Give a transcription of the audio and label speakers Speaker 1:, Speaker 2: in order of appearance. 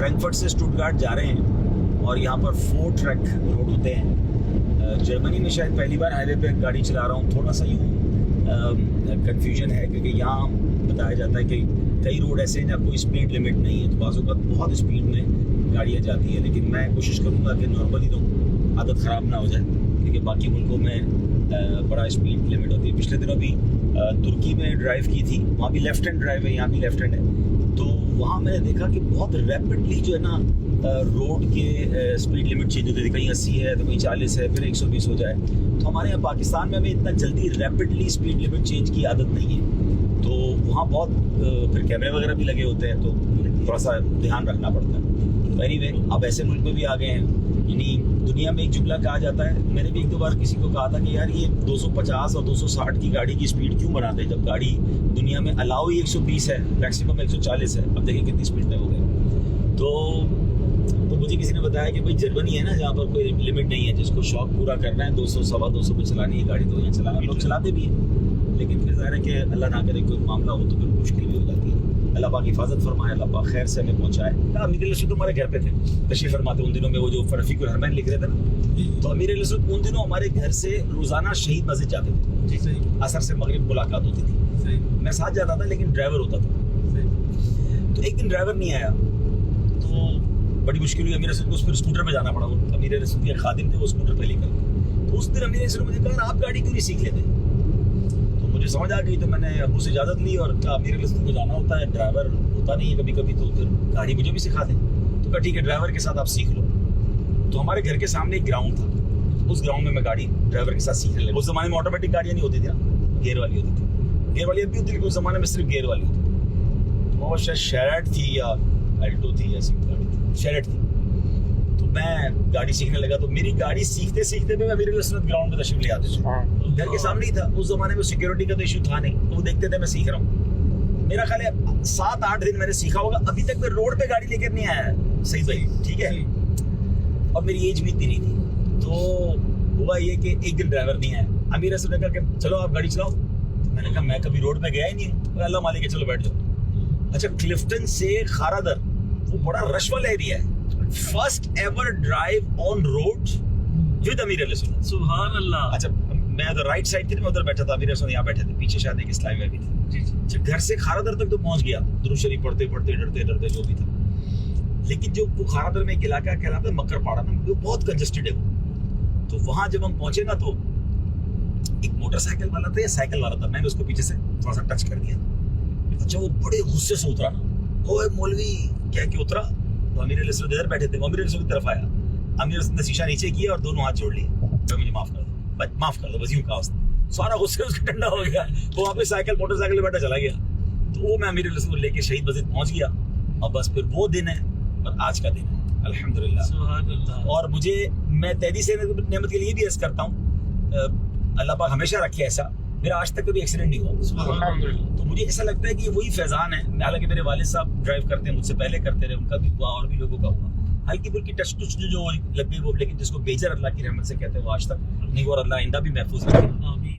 Speaker 1: Frankfurt से Stuttgart जा रहे हैं और यहाँ पर 4 ट्रैक रोड होते हैं। जर्मनी में शायद पहली बार हाईवे पे गाड़ी चला रहा हूँ, थोड़ा सा यूँ कन्फ्यूजन है क्योंकि यहाँ बताया जाता है कि कई रोड ऐसे हैं जहाँ कोई स्पीड लिमिट नहीं है, तो बाज़ों का बहुत स्पीड में गाड़ियाँ जाती हैं। लेकिन मैं कोशिश करूँगा कि नॉर्मली रहूँ, आदत ख़राब ना हो जाए, क्योंकि बाकी मुल्कों में बड़ा स्पीड लिमिट होती है। पिछले दिनों भी तुर्की में ड्राइव की थी, वहाँ भी लेफ्ट हैंड ड्राइव है, यहाँ भी लेफ्ट हैंड है, तो वहाँ मैंने देखा कि बहुत रैपिडली जो है ना रोड के स्पीड लिमिट चेंज होती थी, कहीं 80 है तो कहीं 40 है, फिर 120 हो जाए। तो हमारे यहाँ पाकिस्तान में हमें इतना जल्दी रैपिडली स्पीड लिमिट चेंज की आदत नहीं है, तो वहाँ बहुत फिर कैमरे वगैरह भी लगे होते हैं, तो थोड़ा सा ध्यान रखना पड़ता है। तो एनीवे अब ऐसे मुल्क में भी आ गए हैं। यानी दुनिया में एक जुमला कहा जाता है, मैंने भी 1-2 बार किसी को कहा था कि यार ये 250 और 260 की गाड़ी की स्पीड क्यों बनाते हैं, जब गाड़ी दुनिया में अलाउ ही 120 है, मैक्सिमम 140 है। अब देखिए कितनी स्पीड में हो गए। तो मुझे किसी ने बताया कि भाई जर्मनी है ना, जहाँ पर कोई लिमिट नहीं है, जिसको शौक पूरा करना है 200 सवा 200 पे चलानी है गाड़ी, तो यहाँ चलाना, लोग चलाते भी हैं। लेकिन फिर ज़ाहिर है कि अल्लाह ना करे कोई मामला हो तो फिर मुश्किल भी हो जाती है। अल्लाह पाक हिफाजत फरमाए, अल्लाह पाक खैर से हमें पहुँचाए। अमीर रसूल तो हमारे घर पे थे, तशरीफ फरमाते उन दिनों में, वो जो रफ़ीकुल हरमैन लिख रहे थे ना, तो अमीर रसूल उन दिनों हमारे घर से रोज़ाना शहीद मस्जिद जाते थे। असर से मगरिब मुलाकात होती थी, मैं साथ जाता था लेकिन ड्राइवर होता था। तो एक दिन ड्राइवर नहीं आया तो बड़ी मुश्किल हुई, अमीर रसूल को फिर स्कूटर पे जाना पड़ा। वो अमीर रसूल के खादिम थे, वो स्कूटर पे लेकर, तो उस दिन अमीर रसूल मुझे कहा आप गाड़ी क्यों नहीं सीख लेते। तो मुझे समझ आ गई, तो मैंने अबू से इजाज़त ली और कहा अमीर रसूल को जाना होता है, ड्राइवर होता नहीं है कभी कभी, तो फिर गाड़ी मुझे भी सिखा दें। तो कहा ठीक है, ड्राइवर के साथ आप सीख लो। तो हमारे घर के सामने एक ग्राउंड था, उस ग्राउंड में मैं गाड़ी ड्राइवर के साथ सीखने लगा। उस ज़माने में ऑटोमेटिक गाड़ियाँ नहीं होती थी ना, गेयर वाली होती थी। गेयर वाली अब भी होती थी, उस ज़माने में सिर्फ गेयर वाली होती। वो शायद शेरेट थी या अल्टो थी, ऐसी गाड़ी थी, शेरेट थी। तो मैं गाड़ी सीखने लगा, तो मेरी गाड़ी सीखते सीखते भी मैं मेरे लसनत ग्राउंड में तशरीफ ले आते थे। घर के सामने ही था, उस ज़माने में सिक्योरिटी का तो इशू था नहीं, तो वो देखते थे मैं सीख रहा हूँ। मेरा ख्याल है 7-8 दिन मैंने सीखा होगा, अभी तक मैं रोड पे गाड़ी लेकर नहीं आया सही भाई, ठीक है। और मेरी एज भी इतनी नहीं थी। तो हुआ ये कि एक दिन ड्राइवर नहीं आया, अमीर रसूल ने कहा कि चलो आप गाड़ी चलाओ। मैंने कहा मैं कभी रोड पे गया ही नहीं हूँ, अल्लाह मालिक है, चलो बैठ जाओ। अच्छा, क्लिफ्टन से खारादर वो बड़ा रश वाला एरिया है। First ever drive on road with अमीर रसूल,
Speaker 2: सुभान अल्लाह।
Speaker 1: अच्छा, मैं तो राइट साइड थी, मैं उधर बैठा था, अमीर रसूल यहाँ बैठे थे, पीछे शायद एक इस्लामी भाई भी थे। घर से खारादर तक तो पहुंच गया, दुरूद शरीफ पढ़ते पढ़ते, डरते डरते, जो भी था। लेकिन जो वो खारादर में एक इलाका कहलाता है मकरपाड़ा ना, वो बहुत कंजस्टेड है। तो वहां जब हम पहुंचे ना, तो एक मोटरसाइकिल वाला था या साइकिल वाला था, मैंने उसको पीछे से थोड़ा सा टच कर दिया। अच्छा, वो बड़े गुस्से से उतरा ना, ओए मौलवी कह के उतरा। तो अमीर रसूल इधर बैठे थे, वो अमीर रसूल की तरफ आया, अमीर रसूल ने शीशा नीचे किया और दोनों हाथ जोड़ लिए, तो मुझे माफ कर दो, माफ कर दो, बस यूं कहा उसने। सारा गुस्सा उसका ठंडा हो गया, वो वहाँ पे साइकिल मोटरसाइकिल में बैठा चला गया। तो वो मैं अमीर रसूल लेके शहीद मस्जिद पहुंच गया, और बस फिर वो दिन है और आज का दिन है, अल्हम्दुलिल्लाह, सुभान अल्लाह। और मैं तैदी से नेमत के लिए भी अर्ज करता हूँ, अल्लाह पाक हमेशा रखे ऐसा, मेरा आज तक कभी एक्सीडेंट नहीं हुआ। तो मुझे ऐसा लगता है कि वही फैजान है। हालांकि मेरे वालिद साहब ड्राइव करते हैं, मुझसे पहले करते रहे, उनका भी हुआ और भी लोगों का हुआ, हल्की फुल्की टच टुच जो लग गई वो, लेकिन जिसको बेजर अल्लाह की रहमत से कहते हैं वो आज तक नहीं हुआ। अल्लाह आइंदा भी महफूज रखे।